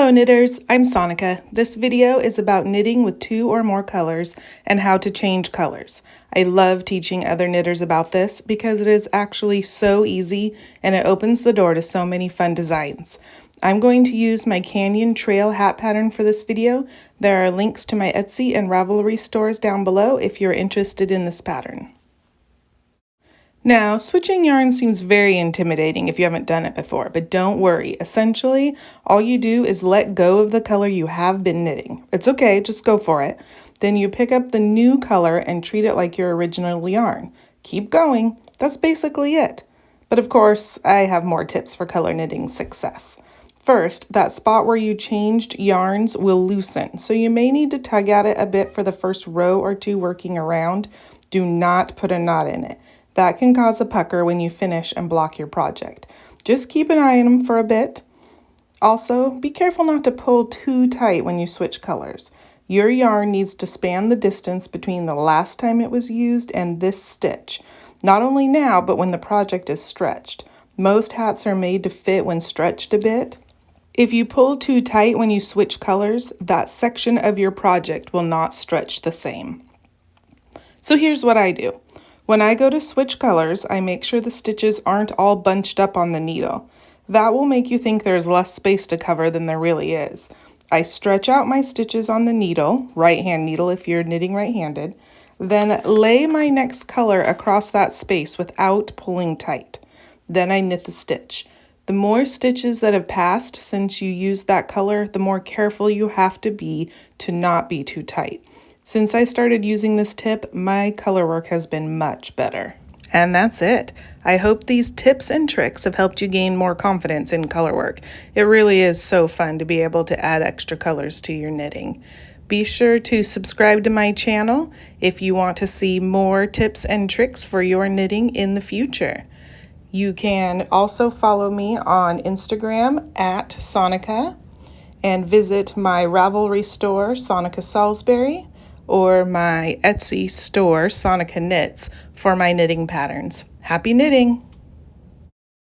Hello knitters, I'm Sonica. This video is about knitting with 2 or more colors and how to change colors. I love teaching other knitters about this because it is actually so easy and it opens the door to so many fun designs. I'm going to use my Canyon Trail hat pattern for this video. There are links to my Etsy and Ravelry stores down below if you're interested in this pattern. Now, switching yarn seems very intimidating if you haven't done it before, but don't worry. Essentially, all you do is let go of the color you have been knitting. It's okay, just go for it. Then you pick up the new color and treat it like your original yarn. Keep going. That's basically it. But of course, I have more tips for color knitting success. First, that spot where you changed yarns will loosen, so you may need to tug at it a bit for the first row or two working around. Do not put a knot in it. That can cause a pucker when you finish and block your project. Just keep an eye on them for a bit. Also, be careful not to pull too tight when you switch colors. Your yarn needs to span the distance between the last time it was used and this stitch. Not only now, but when the project is stretched. Most hats are made to fit when stretched a bit. If you pull too tight when you switch colors, that section of your project will not stretch the same. So here's what I do. When I go to switch colors, I make sure the stitches aren't all bunched up on the needle. That will make you think there's less space to cover than there really is. I stretch out my stitches on the needle, right-hand needle if you're knitting right-handed, then lay my next color across that space without pulling tight. Then I knit the stitch. The more stitches that have passed since you used that color, the more careful you have to be to not be too tight. Since I started using this tip, my color work has been much better. And that's it. I hope these tips and tricks have helped you gain more confidence in color work. It really is so fun to be able to add extra colors to your knitting. Be sure to subscribe to my channel if you want to see more tips and tricks for your knitting in the future. You can also follow me on Instagram at Sonica and visit my Ravelry store, Sonica Salisbury, or my Etsy store, Sonica Knits, for my knitting patterns. Happy knitting!